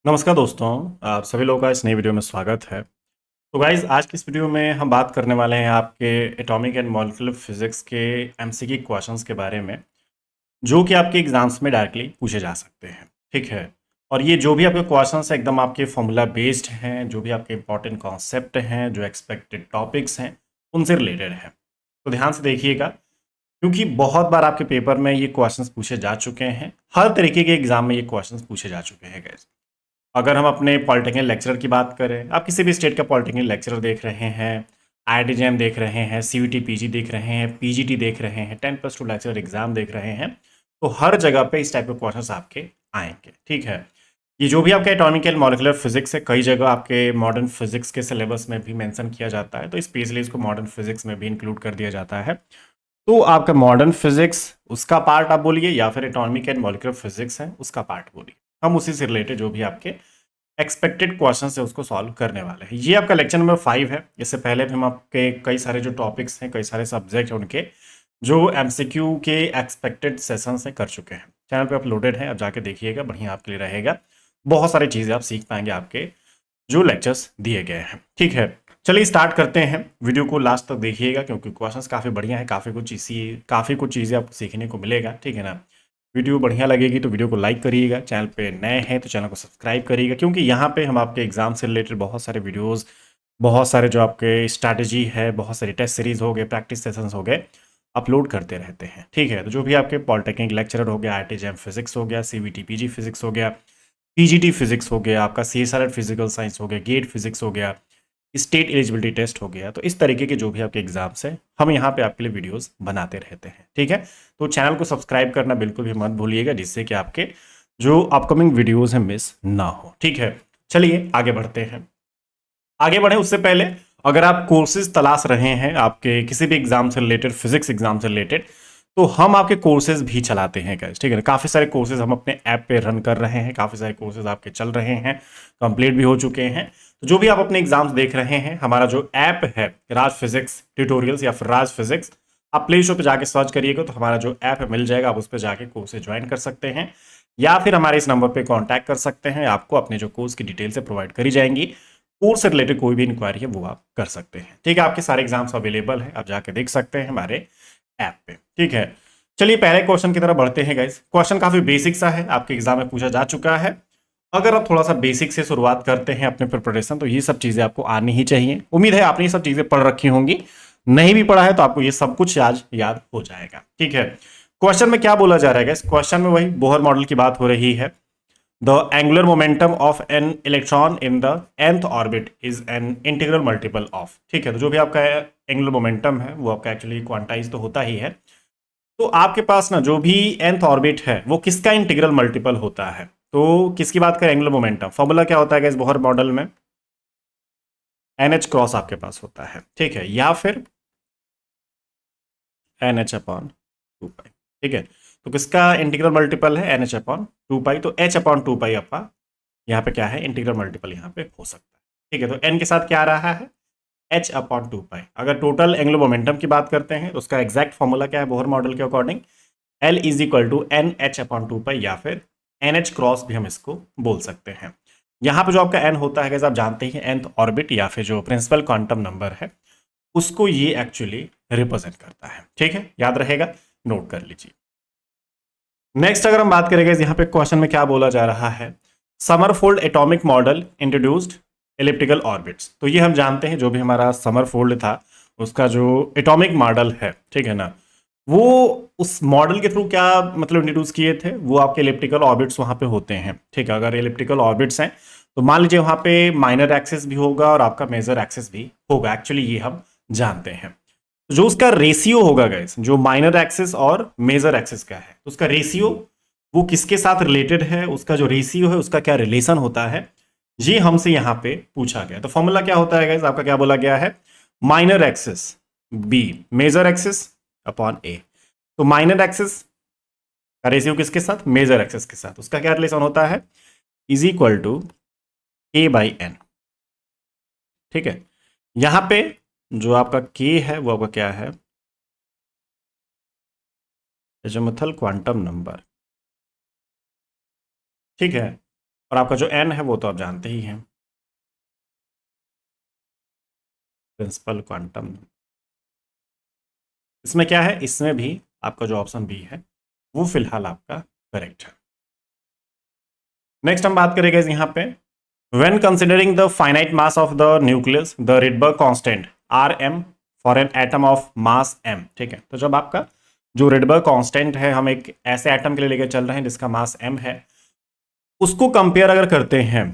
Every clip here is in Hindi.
नमस्कार दोस्तों, आप सभी लोगों का इस नई वीडियो में स्वागत है। तो गाइज आज की इस वीडियो में हम बात करने वाले हैं आपके एटॉमिक एंड मॉलिक्यूलर फिजिक्स के एमसीक्यू क्वेश्चंस के बारे में, जो कि आपके एग्जाम्स में डायरेक्टली पूछे जा सकते हैं। ठीक है। और ये जो भी आपके क्वेश्चंस हैं एकदम आपके फॉर्मूला बेस्ड हैं, जो भी आपके इंपॉर्टेंट कॉन्सेप्ट हैं, जो एक्सपेक्टेड टॉपिक्स हैं, उनसे रिलेटेड है। तो ध्यान से देखिएगा, क्योंकि बहुत बार आपके पेपर में ये क्वेश्चंस पूछे जा चुके हैं। हर तरीके के एग्जाम में ये क्वेश्चंस पूछे जा चुके हैं गाइज। अगर हम अपने पॉलिटेक्निकल लेक्चरर की बात करें, आप किसी भी स्टेट का पॉलिटेक्निकल लेक्चरर देख रहे हैं, आईआईटी देख रहे हैं, सीयूटी पीजी देख रहे हैं, पीजीटी देख रहे हैं, 10+2 लेक्चरर एग्जाम देख रहे हैं, तो हर जगह पे इस टाइप के क्वेश्चंस आपके आएंगे। ठीक है। ये जो भी आपका एटॉमिक एंड मॉलिक्यूलर फिजिक्स है, कई जगह आपके मॉडर्न फिजिक्स के सिलेबस में भी मेंशन किया जाता है, तो स्पेशली इसको मॉडर्न फिजिक्स में भी इंक्लूड कर दिया जाता है। तो आपका मॉडर्न फिजिक्स उसका पार्ट आप बोलिए, या फिर एटॉमिक एंड मॉलिक्यूलर फिजिक्स है उसका पार्ट बोलिए, हम उसी से रिलेटेड जो भी आपके एक्सपेक्टेड क्वेश्चन है उसको सॉल्व करने वाले हैं। ये आपका लेक्चर नंबर 5 है। इससे पहले भी हम आपके कई सारे जो टॉपिक्स हैं, कई सारे सब्जेक्ट हैं, उनके जो एमसीक्यू के एक्सपेक्टेड सेशंस हैं कर चुके हैं। चैनल पे अपलोडेड है, आप जाके देखिएगा, बढ़िया आपके लिए रहेगा। बहुत सारी चीज़ें आप सीख पाएंगे आपके जो लेक्चर्स दिए गए हैं। ठीक है, चलिए स्टार्ट करते हैं। वीडियो को लास्ट तक देखिएगा, क्योंकि क्वेश्चंस काफ़ी बढ़िया है, काफ़ी कुछ चीज़ें आपको सीखने को मिलेगा। ठीक है ना। वीडियो बढ़िया लगेगी तो वीडियो को लाइक करिएगा, चैनल पे नए हैं तो चैनल को सब्सक्राइब करिएगा, क्योंकि यहाँ पे हम आपके एग्जाम से रिलेटेड बहुत सारे वीडियोस, बहुत सारे जो आपके स्ट्रैटेजी है, बहुत सारे टेस्ट सीरीज हो गए, प्रैक्टिस सेशंस हो गए, अपलोड करते रहते हैं। ठीक है। तो जो भी आपके पॉलिटेक्निक लेक्चरर हो गया, आईआईटी जैम फिजिक्स हो गया, सीवीटी पीजी फिजिक्स हो गया, पीजीटी फिजिक्स हो गया, आपका सीएसआर फिजिकल साइंस हो गया, गेट फिजिक्स हो गया, स्टेट एलिजिबिलिटी टेस्ट हो गया, तो इस तरीके के जो भी आपके एग्जाम्स हैं हम यहाँ पे आपके लिए वीडियोस बनाते रहते हैं। ठीक है। तो चैनल को सब्सक्राइब करना बिल्कुल भी मत भूलिएगा, जिससे कि आपके जो अपकमिंग वीडियोस हैं मिस ना हो। ठीक है। चलिए आगे बढ़ते हैं। आगे बढ़े उससे पहले, अगर आप कोर्सेज तलाश रहे हैं आपके किसी भी एग्जाम से रिलेटेड, फिजिक्स एग्जाम से रिलेटेड, तो हम आपके कोर्सेज भी चलाते हैं गाइस। ठीक है ना। काफ़ी सारे कोर्सेज हम अपने ऐप पे रन कर रहे हैं, काफ़ी सारे कोर्सेज आपके चल रहे हैं, कंप्लीट भी हो चुके हैं। तो जो भी आप अपने एग्जाम्स देख रहे हैं, हमारा जो ऐप है राज फिजिक्स ट्यूटोरियल्स या फिर राज फिजिक्स, आप प्ले स्टोर पर जाके सर्च करिएगा तो हमारा जो ऐप है मिल जाएगा। आप उस पर जाके कोर्सेज ज्वाइन कर सकते हैं, या फिर हमारे इस नंबर पर कॉन्टैक्ट कर सकते हैं। आपको अपने जो कोर्स की डिटेल से प्रोवाइड करी जाएंगी। कोर्स से रिलेटेड कोई भी इंक्वायरी है वो आप कर सकते हैं। ठीक है। आपके सारे एग्जाम्स अवेलेबल हैं, आप जाके देख सकते हैं हमारे ऐप पे। ठीक है। चलिए पहले क्वेश्चन की तरफ बढ़ते हैं गाइस। क्वेश्चन काफी बेसिक सा है, आपके एग्जाम में पूछा जा चुका है। अगर आप थोड़ा सा बेसिक से शुरुआत करते हैं अपने प्रिपरेशन, तो ये सब चीजें आपको आनी ही चाहिए। उम्मीद है आपने ये सब चीजें पढ़ रखी होंगी, नहीं भी पढ़ा है तो आपको ये सब कुछ आज याद हो जाएगा। ठीक है। क्वेश्चन में क्या बोला जा रहा है गाइस? क्वेश्चन में वही बोहर मॉडल की बात हो रही है। The angular momentum of an electron in the nth orbit is an integral multiple of। ठीक है। तो जो भी आपका एंगुलर मोमेंटम है वो आपका एक्चुअली क्वांटाइज तो होता ही है। तो आपके पास ना जो भी nth ऑर्बिट है वो किसका इंटीग्रल मल्टीपल होता है? तो किसकी बात करें? Angular momentum. फॉर्मूला क्या होता है इस बोहर मॉडल में? NH क्रॉस आपके पास होता है। ठीक है। या फिर NH/2 पाई। ठीक है। तो किसका इंटीग्रल मल्टीपल है? NH/2 पाई। तो H/2 पाई आपका यहाँ पे क्या है? इंटीग्रल मल्टीपल यहाँ पे हो सकता है। ठीक है। तो n के साथ क्या आ रहा है? H/2 पाई। अगर टोटल एंगुलर मोमेंटम की बात करते हैं तो उसका एग्जैक्ट फॉर्मूला क्या है बोहर मॉडल के according? L is equal to NH/2 pi, या फिर NH क्रॉस भी हम इसको बोल सकते हैं। यहाँ पे जो आपका n होता है, आप जानते हैं nth ऑर्बिट या फिर जो प्रिंसिपल क्वांटम नंबर है उसको ये एक्चुअली रिप्रेजेंट करता है। ठीक है। याद रहेगा, नोट कर लीजिए। नेक्स्ट अगर हम बात करेंगे, यहाँ पे क्वेश्चन में क्या बोला जा रहा है? Sommerfeld atomic model introduced elliptical orbits. तो ये हम जानते हैं जो भी हमारा समरफोल्ड था उसका जो एटॉमिक मॉडल है, ठीक है ना, वो उस मॉडल के थ्रू क्या मतलब इंट्रोड्यूस किए थे? वो आपके एलिप्टिकल ऑर्बिट्स वहां पे होते हैं। ठीक है। अगर एलिप्टिकल ऑर्बिट्स हैं तो मान लीजिए वहां पे माइनर एक्सिस भी होगा और आपका मेजर एक्सिस भी होगा। एक्चुअली ये हम जानते हैं। जो उसका रेशियो होगा गाइस, जो माइनर एक्सिस और मेजर एक्सिस का है, तो उसका रेशियो वो किसके साथ रिलेटेड है, उसका जो रेशियो है उसका क्या रिलेशन होता है, ये हमसे यहां पे पूछा गया। तो फॉर्मूला क्या होता है गाइस? आपका क्या बोला गया है? Minor axis B major axis upon A. तो माइनर एक्सिस का रेशियो किसके साथ? मेजर एक्सिस के साथ। उसका क्या रिलेशन होता है? Is equal to A/N। ठीक है। यहां पे जो आपका K है वो आपका क्या है? एजोमेथल क्वांटम नंबर। ठीक है। और आपका जो n है वो तो आप जानते ही हैं, प्रिंसिपल क्वांटम। इसमें क्या है, इसमें भी आपका जो ऑप्शन बी है वो फिलहाल आपका करेक्ट है। नेक्स्ट हम बात करेंगे यहाँ पे, when considering the finite mass of the nucleus the Rydberg constant R M for an atom of mass m, ठीक है। तो जब आपका जो रिडबर्ग कांस्टेंट है, हम एक ऐसे एटम के लिए लेकर चल रहे हैं जिसका मास m है, उसको कंपेयर अगर करते हैं,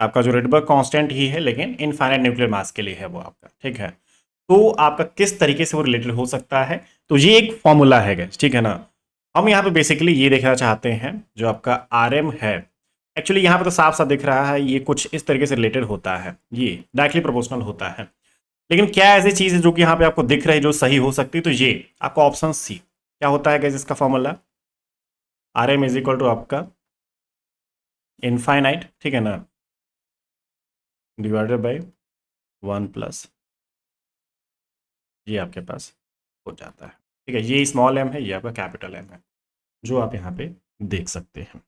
आपका जो रिडबर्ग कांस्टेंट ही है लेकिन इनफाइनाइट न्यूक्लियर मास के लिए है वो आपका, ठीक है। तो आपका किस तरीके से वो रिलेटेड हो सकता है, तो ये एक फॉर्मूला है गाइस, ठीक है ना। हम यहाँ पे बेसिकली ये देखना चाहते हैं, जो आपका आर एम है, एक्चुअली यहाँ पे तो साफ साफ दिख रहा है ये कुछ इस तरीके से रिलेटेड होता है, ये डायरेक्टली प्रोपोर्शनल होता है। लेकिन क्या ऐसी चीज है जो कि यहाँ पे आपको दिख रही है जो सही हो सकती है, तो ये आपका ऑप्शन सी क्या होता है गाइस, इसका formula R M is equal to आपका इनफाइनाइट, ठीक है ना, डिवाइडेड बाई 1 प्लस ये आपके पास हो जाता है, ठीक है। ये स्मॉल एम है, ये आपका कैपिटल एम है, जो आप यहाँ पे देख सकते हैं।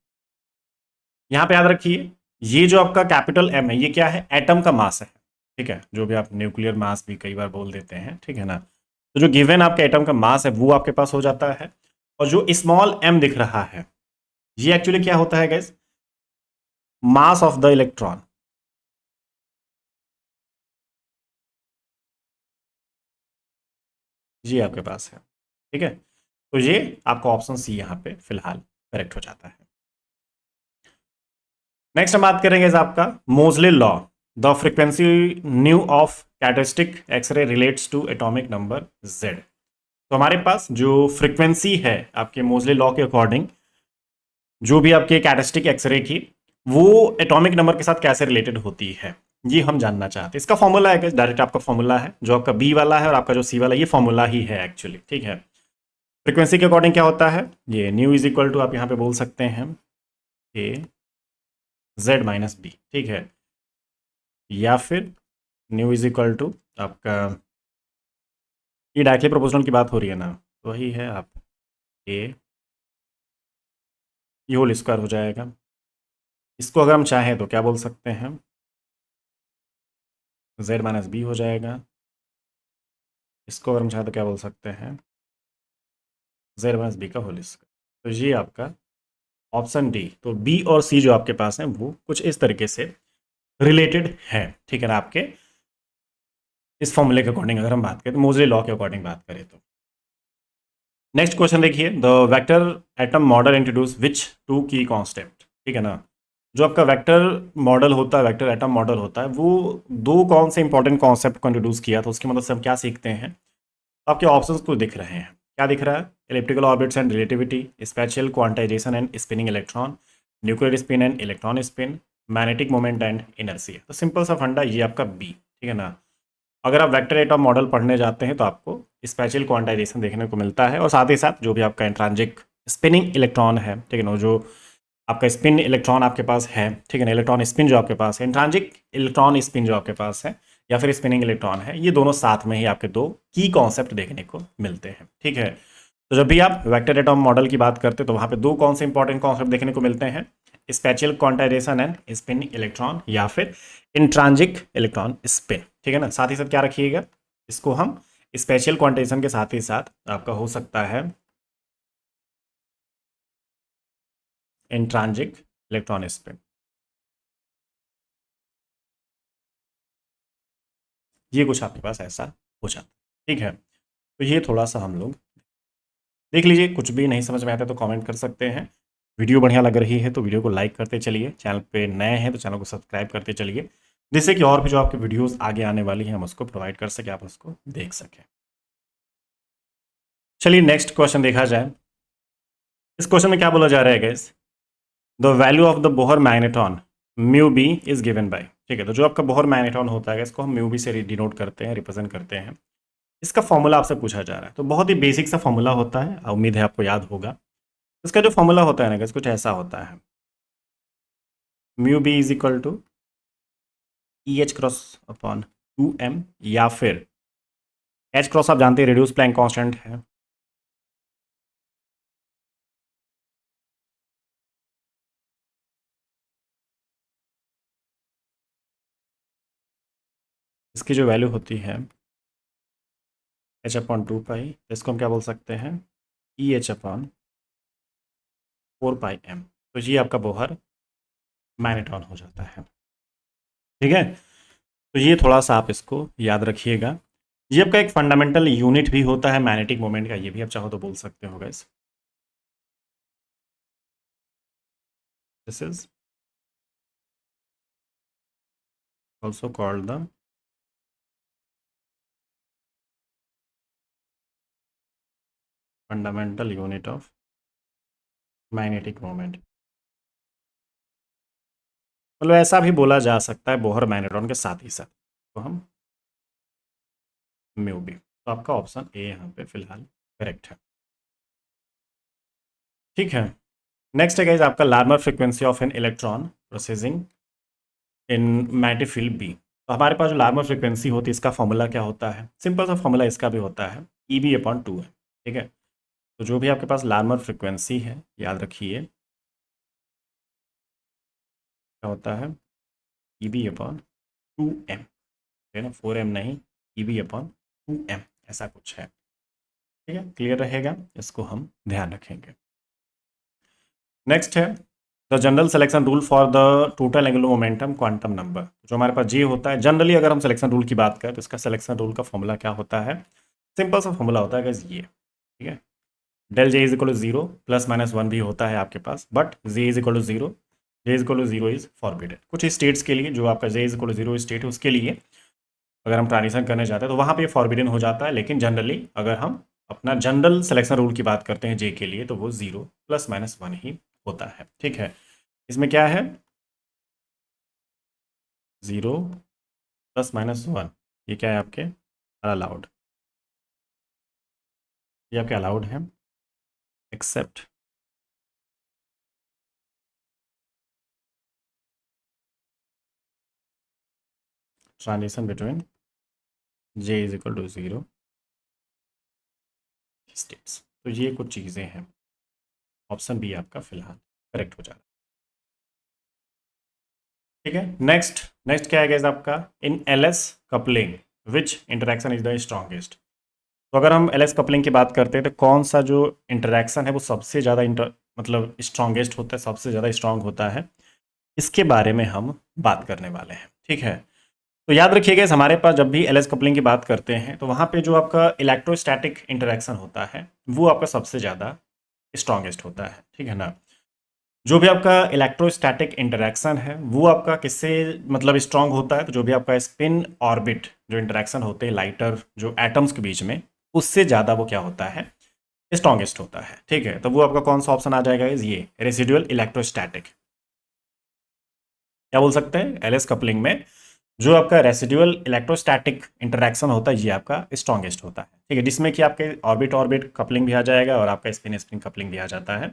यहाँ पे याद रखिए, ये जो आपका कैपिटल एम है ये क्या है, एटम का मास है, ठीक है, जो भी आप न्यूक्लियर मास भी कई बार बोल देते हैं, ठीक है ना। तो जो गिवन आपका एटम का मास है वो आपके पास हो जाता है, और जो स्मॉल एम दिख रहा है ये एक्चुअली क्या होता है guys, mass of the electron. ये आपके पास है, ठीक है। तो ये आपका ऑप्शन सी यहाँ पे फिलहाल करेक्ट हो जाता है। नेक्स्ट हम बात करेंगे आपका Moseley law, the frequency nu of characteristic X ray relates to atomic number z। तो हमारे पास जो फ्रीक्वेंसी है आपके मोजले लॉ के अकॉर्डिंग, जो भी आपके कैरेक्टरिस्टिक एक्सरे की, वो एटॉमिक नंबर के साथ कैसे रिलेटेड होती है, ये हम जानना चाहते हैं। इसका फॉर्मूला है, डायरेक्ट आपका फॉर्मूला है, जो आपका बी वाला है और आपका जो सी वाला है, ये फॉर्मूला ही है एक्चुअली, ठीक है। फ्रीक्वेंसी के अकॉर्डिंग क्या होता है, ये न्यू इज इक्वल टू आप यहाँ पे बोल सकते हैं ए जेड माइनस बी, ठीक है, या फिर न्यू इज इक्वल टू आपका, ये डायरेक्टली प्रोपोर्शनल की बात हो रही है ना, तो वही है आप ए, ये होल स्क्वायर हो जाएगा। इसको अगर हम चाहें तो क्या बोल सकते हैं, जेड माइनस बी हो जाएगा। इसको अगर हम चाहें तो क्या बोल सकते हैं, जेड माइनस बी का होल स्क्वायर। तो ये आपका ऑप्शन डी, तो बी और सी जो आपके पास है वो कुछ इस तरीके से रिलेटेड है, ठीक है ना, आपके इस फॉर्मूले के अकॉर्डिंग अगर हम बात करें, तो मोजले लॉ के अकॉर्डिंग बात करें तो। नेक्स्ट क्वेश्चन देखिए, the vector atom model introduce which two key concept, ठीक है ना। जो आपका वेक्टर मॉडल होता है, वेक्टर एटम मॉडल होता है, वो दो कौन से इंपॉर्टेंट कॉन्सेप्ट को इंट्रोड्यूस किया था, उसकी मदद से हम क्या सीखते हैं। आपके ऑप्शंस को दिख रहे हैं, क्या दिख रहा है, elliptical orbits and relativity, special quantization and spinning electron, nuclear spin and electron spin, magnetic moment and inertia. तो सिंपल सा फंडा ये आपका बी, ठीक है ना। अगर आप वेक्टर एटम मॉडल पढ़ने जाते हैं तो आपको स्पेशल क्वांटाइजेशन देखने को मिलता है, और साथ ही साथ जो भी आपका इंट्रांजिक स्पिनिंग इलेक्ट्रॉन है, ठीक है ना, जो आपका स्पिन इलेक्ट्रॉन आपके पास है, ठीक है ना, इलेक्ट्रॉन स्पिन जो आपके पास है, इंट्रांजिक इलेक्ट्रॉन स्पिन जो आपके पास है, या फिर स्पिनिंग इलेक्ट्रॉन है, ये दोनों साथ में ही आपके दो की कॉन्सेप्ट देखने को मिलते हैं, ठीक है। तो जब भी आप वेक्टर एटम मॉडल की बात करते हैं तो वहाँ पे दो कौन से इंपॉर्टेंट कॉन्सेप्ट देखने को मिलते हैं, special quantization and spin electron, या फिर इंट्रांजिक इलेक्ट्रॉन स्पिन, ठीक है ना। साथ ही साथ क्या रखिएगा, इसको हम स्पेशल क्वांटाइजेशन के साथ ही साथ आपका हो सकता है इंट्रांजिक इलेक्ट्रॉन स्पिन, ये कुछ आपके पास ऐसा हो जाता है, ठीक है। तो ये थोड़ा सा हम लोग देख लीजिए, कुछ भी नहीं समझ में आता है तो कमेंट कर सकते हैं। वीडियो बढ़िया लग रही है तो वीडियो को लाइक करते चलिए, चैनल पे नए हैं तो चैनल को सब्सक्राइब करते चलिए, जिससे कि और भी जो आपके वीडियोस आगे आने वाली हैं हम उसको प्रोवाइड कर सकें, आप उसको देख सकें। चलिए नेक्स्ट क्वेश्चन देखा जाए। इस क्वेश्चन में क्या बोला जा रहा है guys, the value of the Bohr magneton mu B is given by, ठीक है। तो जो आपका बोहर मैग्नेटॉन होता है इसको हम म्यू बी से डिनोट करते हैं, रिप्रेजेंट करते हैं। इसका फॉर्मूला आपसे पूछा जा रहा है, तो बहुत ही बेसिक सा फॉर्मूला होता है, उम्मीद है आपको याद होगा। इसका जो फॉर्मूला होता है ना गाइस, कुछ ऐसा होता है, mu B is equal to E H cross upon 2m, या फिर एच क्रॉस आप जानते हैं रेड्यूस प्लैंक कांस्टेंट है, इसकी जो वैल्यू होती है h/2 पाई, इसको हम क्या बोल सकते हैं, EH/4 पाई m। तो ये आपका बोहर मैग्नेट्रॉन हो जाता है। ठीक है, तो ये थोड़ा सा आप इसको याद रखिएगा। ये आपका एक फंडामेंटल यूनिट भी होता है मैग्नेटिक मोमेंट का, ये भी आप चाहो तो बोल सकते हो guys. This is also called the fundamental unit of magnetic moment. मतलब ऐसा भी बोला जा सकता है बोहर मैग्नेट्रॉन के साथ ही साथ, तो हम म्यू भी, तो आपका ऑप्शन ए यहाँ पे फिलहाल करेक्ट है। ठीक है, नेक्स्ट है गाइस आपका Larmor frequency of an electron processing in magnetic field B. तो हमारे पास जो लार्मर फ्रीक्वेंसी होती है इसका फॉर्मूला क्या होता है, सिंपल सा फॉर्मूला इसका भी होता है EB/2 है। ठीक है, तो जो भी आपके पास लार्मर फ्रीक्वेंसी है याद रखिए क्या होता है, EB/2m, है ना, 4m नहीं, EB/2m ऐसा कुछ है। ठीक है, क्लियर रहेगा, इसको हम ध्यान रखेंगे। नेक्स्ट है the general selection rule for the total angular momentum quantum number. जो हमारे पास जी होता है, जनरली अगर हम सिलेक्शन रूल की बात करें तो इसका सिलेक्शन रूल का फॉर्मूला क्या होता है, सिंपल सा फॉर्मूला होता है गाइस ये। ठीक है, del J is equal to 0, +-1 भी होता है आपके पास, but J is equal to 0, J is equal to 0 is forbidden. कुछ स्टेट्स के लिए जो आपका J is equal to 0 state है उसके लिए अगर हम ट्रांजिशन करने जाते हैं तो वहाँ पे फॉरबिडन हो जाता है, लेकिन जनरली अगर हम अपना जनरल सिलेक्शन रूल की बात करते हैं जे के लिए तो वो 0 +-1 ही होता है। ठीक है, इसमें क्या है 0 +-1, ये क्या है आपके अलाउड, ये आपके अलाउड है except transition between J is equal to 0 states. तो ये कुछ चीज़ें हैं, ऑप्शन बी आपका फिलहाल करेक्ट हो जाएगा। ठीक है, नेक्स्ट नेक्स्ट क्या है गाइस आपका, in LS coupling which interaction is the strongest. तो अगर हम एलएस कपलिंग की बात करते हैं तो कौन सा जो इंटरेक्शन है वो सबसे ज़्यादा मतलब स्ट्रॉन्गेस्ट होता है, सबसे ज़्यादा स्ट्रॉन्ग होता है, इसके बारे में हम बात करने वाले हैं। ठीक है, तो याद रखिएगा हमारे पास जब भी एलएस कपलिंग की बात करते हैं तो वहाँ पे जो आपका इलेक्ट्रोस्टैटिक इंटरेक्शन होता है वो आपका सबसे ज़्यादा स्ट्रॉन्गेस्ट होता है। ठीक है ना, जो भी आपका इलेक्ट्रोस्टैटिक इंटरेक्शन है वो आपका किससे मतलब स्ट्रांग होता है, तो जो भी आपका स्पिन ऑर्बिट जो इंटरेक्शन होते हैं लाइटर जो एटम्स के बीच में, उससे ज़्यादा वो क्या होता है, स्ट्रॉन्गेस्ट होता है। ठीक है, तो वो आपका कौन सा ऑप्शन आ जाएगा, ये रेसिडुअल इलेक्ट्रोस्टैटिक। क्या बोल सकते हैं, एलएस कपलिंग में जो आपका रेसिडुअल इलेक्ट्रोस्टैटिक इंटरेक्शन होता है ये आपका स्ट्रॉन्गेस्ट होता है। ठीक है, जिसमें कि आपके ऑर्बिट ऑर्बिट कपलिंग भी आ जाएगा और आपका स्पिन स्पिन कपलिंग भी आ जाता है।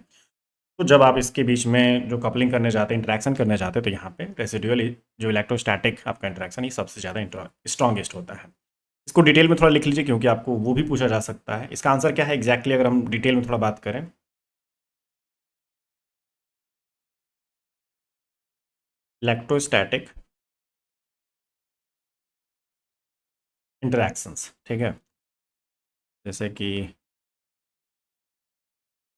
तो जब आप इसके बीच में जो कपलिंग करने जाते हैं, इंटरेक्शन करने जाते हैं, तो यहाँ पे रेसिडुअल जो इलेक्ट्रोस्टैटिक आपका इंटरेक्शन ये सबसे ज़्यादा स्ट्रॉन्गेस्ट होता है। इसको डिटेल में थोड़ा लिख लीजिए क्योंकि आपको वो भी पूछा जा सकता है। इसका आंसर क्या है एग्जैक्टली अगर हम डिटेल में थोड़ा बात करें, इलेक्ट्रोस्टैटिक इंटरेक्शंस। ठीक है, जैसे कि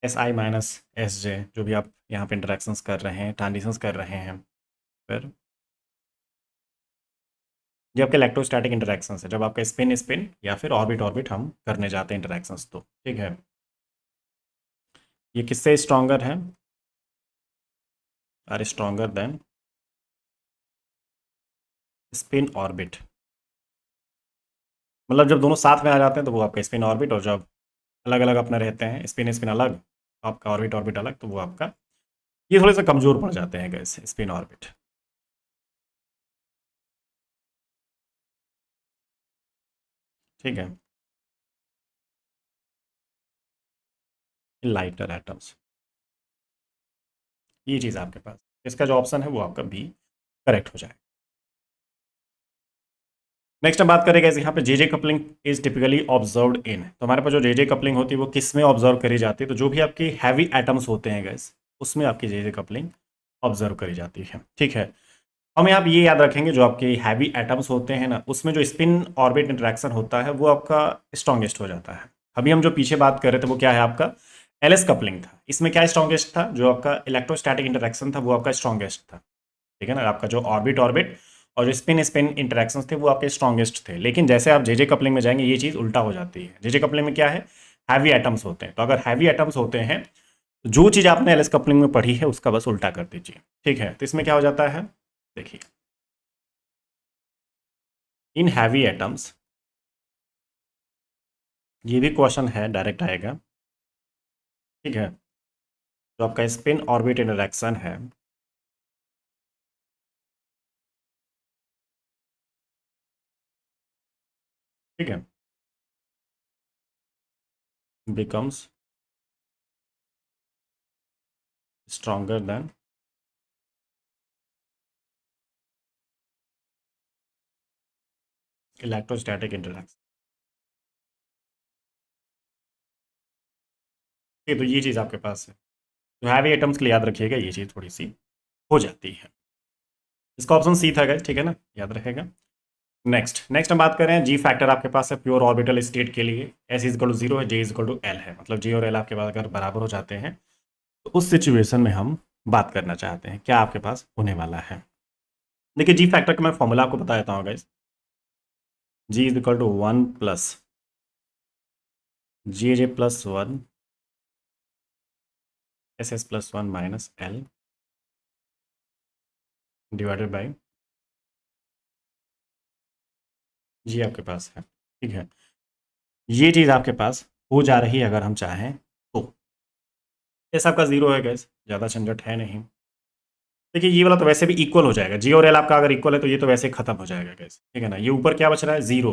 SI-SJ जो भी आप यहाँ पे इंटरेक्शंस कर रहे हैं, ट्रांजिशंस कर रहे हैं, फिर ये आपके इलेक्ट्रोस्टैटिक इंटरेक्शंस है जब आपका स्पिन स्पिन या फिर ऑर्बिट ऑर्बिट हम करने जाते हैं इंटरेक्शंस। तो ठीक है, ये किससे स्ट्रॉन्गर है, are stronger than spin orbit. मतलब जब दोनों साथ में आ जाते हैं तो वो आपका स्पिन ऑर्बिट, और जब अलग अलग अपने रहते हैं स्पिन स्पिन अलग, आपका ऑर्बिट ऑर्बिट अलग, तो वो आपका ये थोड़े से कमज़ोर पड़ जाते हैं गैस स्पिन ऑर्बिट। ठीक है, लाइटर एटम्स, ये चीज़ आपके पास, इसका जो ऑप्शन है वो आपका बी करेक्ट हो जाए। नेक्स्ट हम बात करेंगे यहाँ पे J coupling is typically observed in. तो हमारे पास जो जे कपलिंग होती है वो किस में ऑब्जर्व करी जाती है, तो जो भी आपकी हैवी एटम्स होते हैं गैस उसमें आपकी जे कपलिंग ऑब्जर्व करी जाती है। ठीक है, हम यहाँ पे ये याद रखेंगे जो आपके हैवी एटम्स होते हैं ना, उसमें जो स्पिन ऑर्बिट इंटरेक्शन होता है वो आपका स्ट्रॉन्गेस्ट हो जाता है। अभी हम जो पीछे बात कर रहे थे वो क्या है, आपका एलएस कपलिंग था। इसमें क्या स्ट्रॉन्गेस्ट था, जो आपका इलेक्ट्रोस्टैटिक इंटरेक्शन था वो आपका स्ट्रॉन्गेस्ट था। ठीक है ना, आपका जो ऑर्बिट ऑर्बिट और जो स्पिन स्पिन इंटरेक्शंस थे वो आपके स्ट्रॉन्गेस्ट थे। लेकिन जैसे आप जेजे कपलिंग में जाएंगे ये चीज़ उल्टा हो जाती है। जेजे कपलिंग में क्या है, हैवी एटम्स होते हैं। तो अगर हैवी एटम्स होते हैं तो जो चीज़ आपने एलएस कपलिंग में पढ़ी है उसका बस उल्टा कर दीजिए। ठीक है, तो इसमें क्या हो जाता है, देखिए इन हैवी एटम्स, ये भी क्वेश्चन है डायरेक्ट आएगा। ठीक है, जो आपका स्पिन ऑर्बिट इंटरेक्शन है, ठीक है, becomes stronger than electrostatic interaction. ठीक है, तो ये चीज़ आपके पास है। तो हैवी एटम्स के लिए याद रखिएगा ये चीज़ थोड़ी सी हो जाती है। इसका ऑप्शन सी था गाइस, ठीक है ना, याद रखेगा। नेक्स्ट नेक्स्ट हम बात कर रहे हैं जी फैक्टर आपके पास है प्योर ऑर्बिटल स्टेट के लिए। S is equal to zero है, J is equal to L है, मतलब जी और एल आपके पास अगर बराबर हो जाते हैं तो उस सिचुएशन में हम बात करना चाहते हैं क्या आपके पास होने वाला है। देखिए जी फैक्टर का मैं फॉर्मूला आपको बता देता हूँ guys. G is equal to 1 + J J plus 1 S S plus 1 minus L divided by G आपके पास है। ठीक है, ये चीज़ आपके पास हो जा रही है अगर हम चाहें तो। एस आपका जीरो है गैस, ज़्यादा झंझट है नहीं। देखिए ये वाला तो वैसे भी इक्वल हो जाएगा, जी और एल आपका अगर इक्वल है तो ये तो वैसे ही खत्म हो जाएगा गैस। ठीक है ना, ये ऊपर क्या बच रहा है, जीरो,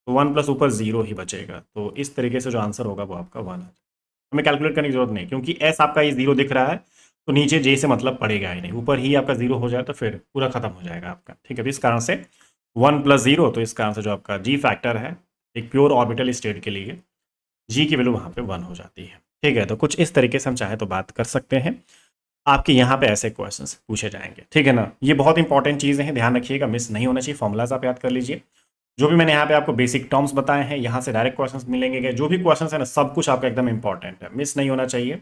तो 1 + ऊपर जीरो ही बचेगा। तो इस तरीके से जो आंसर होगा वो आपका 1 है। हमें कैलकुलेट करने की जरूरत नहीं, क्योंकि एस आपका ये जीरो दिख रहा है तो नीचे जे से मतलब पड़ेगा ही नहीं, ऊपर ही आपका जीरो हो जाए तो फिर पूरा खत्म हो जाएगा आपका। ठीक है, तो इस कारण से 1 + जीरो, तो इस कारण से जो आपका जी फैक्टर है एक प्योर ऑर्बिटल स्टेट के लिए जी की वैल्यू वहाँ पे 1 हो जाती है। ठीक है, तो कुछ इस तरीके से हम चाहे तो बात कर सकते हैं। आपके यहाँ पे ऐसे क्वेश्चंस पूछे जाएंगे। ठीक है ना, ये बहुत इंपॉर्टेंट चीज़ें हैं, ध्यान रखिएगा, मिस नहीं होना चाहिए। फॉर्मुलाज आप याद कर लीजिए। जो भी मैंने यहाँ पे आपको बेसिक टर्म्स बताए हैं, यहाँ से डायरेक्ट क्वेश्चंस मिलेंगे। जो भी क्वेश्चंस है ना, सब कुछ आपका एकदम इंपॉर्टेंट है, मिस नहीं होना चाहिए।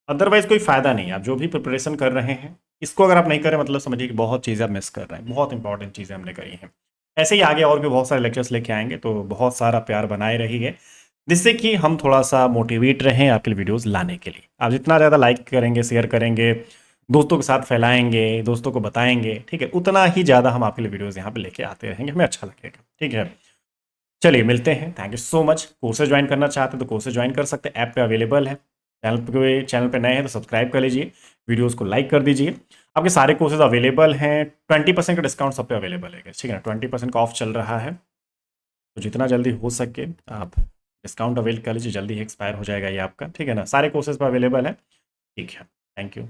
अदरवाइज कोई फायदा नहीं है। आप जो भी प्रिपरेशन कर रहे हैं इसको अगर आप नहीं करें मतलब समझिए कि बहुत चीज़ें आप मिस कर रहे हैं। बहुत इंपॉर्टेंट चीज़ें हमने करी हैं। ऐसे ही आगे और भी बहुत सारे लेक्चर्स लेके आएंगे, तो बहुत सारा प्यार बनाए रहिए, जिससे कि हम थोड़ा सा मोटिवेट रहें आपके लिए वीडियोस लाने के लिए। आप जितना ज़्यादा लाइक करेंगे, शेयर करेंगे, दोस्तों के साथ फैलाएंगे, दोस्तों को बताएंगे, ठीक है, उतना ही ज़्यादा हम आपके लिए वीडियोस यहाँ पे लेके आते रहेंगे, हमें अच्छा लगेगा। ठीक है, चलिए मिलते हैं। Thank you so much. Courses join करना चाहते हैं तो कोर्सेज ज्वाइन कर सकते हैं, ऐप पे अवेलेबल है। चैनल पे नए हैं तो सब्सक्राइब कर लीजिए, वीडियोस को लाइक कर दीजिए। आपके सारे कोर्सेज अवेलेबल हैं, 20% का डिस्काउंट सब पे अवेलेबल है, ठीक है ना, 20% का ऑफ चल रहा है। तो जितना जल्दी हो सके आप डिस्काउंट अवेल कर लीजिए, जल्दी ही एक्सपायर हो जाएगा ये आपका। ठीक है ना, सारे कोर्सेज पर अवेलेबल है। ठीक है, थैंक यू।